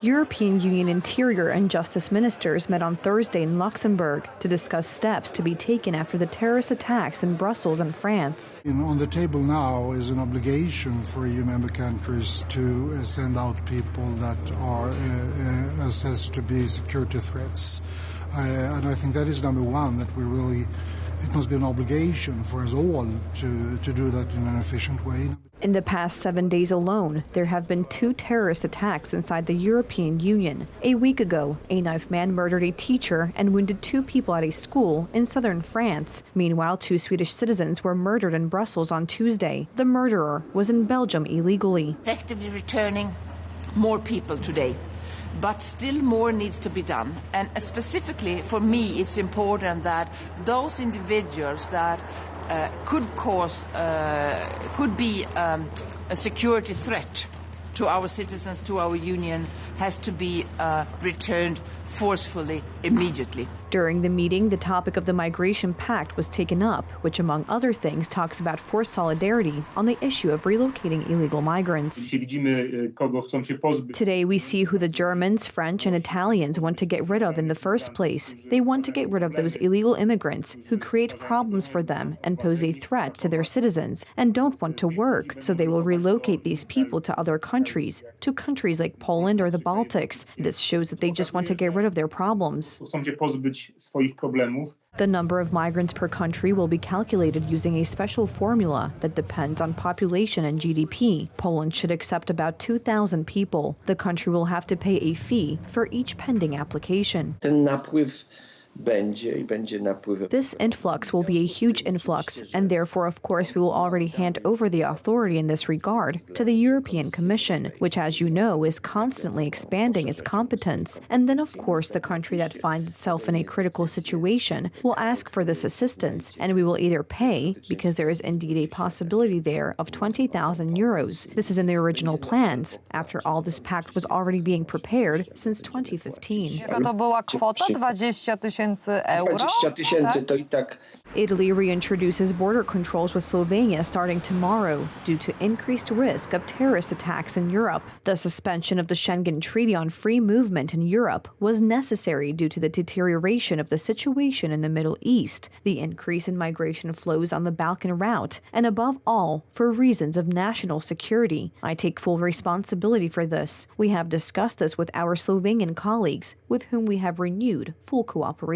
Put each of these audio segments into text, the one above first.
European Union Interior and Justice ministers met on Thursday in Luxembourg to discuss steps to be taken after the terrorist attacks in Brussels and France. On the table now is an obligation for EU member countries to send out people that are assessed to be security threats. And I think that is number one, that it must be an obligation for us all to do that in an efficient way. In the past 7 days alone, there have been 2 terrorist attacks inside the European Union. A week ago, a knife man murdered a teacher and wounded 2 people at a school in southern France. Meanwhile, 2 Swedish citizens were murdered in Brussels on Tuesday. The murderer was in Belgium illegally. Effectively returning more people today. But still more needs to be done. And specifically for me, it's important that those individuals that could be a security threat to our citizens, to our union, has to be returned forcefully, immediately. During the meeting, the topic of the Migration Pact was taken up, which, among other things, talks about forced solidarity on the issue of relocating illegal migrants. Today, we see who the Germans, French, and Italians want to get rid of in the first place. They want to get rid of those illegal immigrants who create problems for them and pose a threat to their citizens and don't want to work, so they will relocate these people to other countries like Poland or the Baltics. This shows that they just want to get rid of their problems. The number of migrants per country will be calculated using a special formula that depends on population and GDP. Poland should accept about 2,000 people. The country will have to pay a fee for each pending application. This influx will be a huge influx, and therefore, of course, we will already hand over the authority in this regard to the European Commission, which, as you know, is constantly expanding its competence. And then, of course, the country that finds itself in a critical situation will ask for this assistance, and we will either pay, because there is indeed a possibility there of 20,000 euros. This is in the original plans. After all, this pact was already being prepared since 2015. Italy reintroduces border controls with Slovenia starting tomorrow due to increased risk of terrorist attacks in Europe. The suspension of the Schengen Treaty on free movement in Europe was necessary due to the deterioration of the situation in the Middle East, the increase in migration flows on the Balkan route, and above all, for reasons of national security. I take full responsibility for this. We have discussed this with our Slovenian colleagues, with whom we have renewed full cooperation.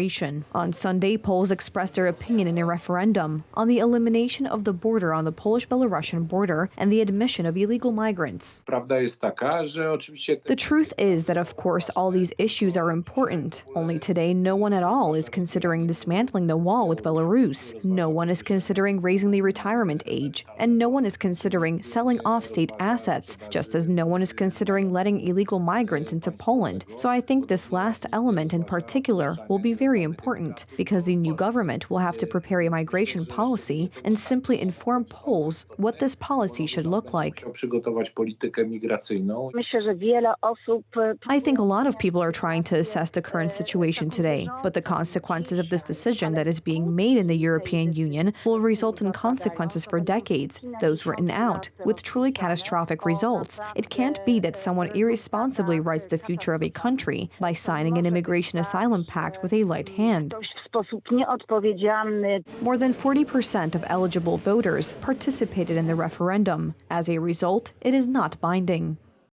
On Sunday, Poles expressed their opinion in a referendum on the elimination of the border on the Polish-Belarusian border and the admission of illegal migrants. The truth is that, of course, all these issues are important. Only today, no one at all is considering dismantling the wall with Belarus. No one is considering raising the retirement age. And no one is considering selling off state assets, just as no one is considering letting illegal migrants into Poland. So I think this last element in particular will be very important, because the new government will have to prepare a migration policy and simply inform Poles what this policy should look like. I think a lot of people are trying to assess the current situation today, but the consequences of this decision that is being made in the European Union will result in consequences for decades, those written out, with truly catastrophic results. It can't be that someone irresponsibly writes the future of a country by signing an immigration asylum pact with a light hand. More than 40% of eligible voters participated in the referendum. As a result, it is not binding.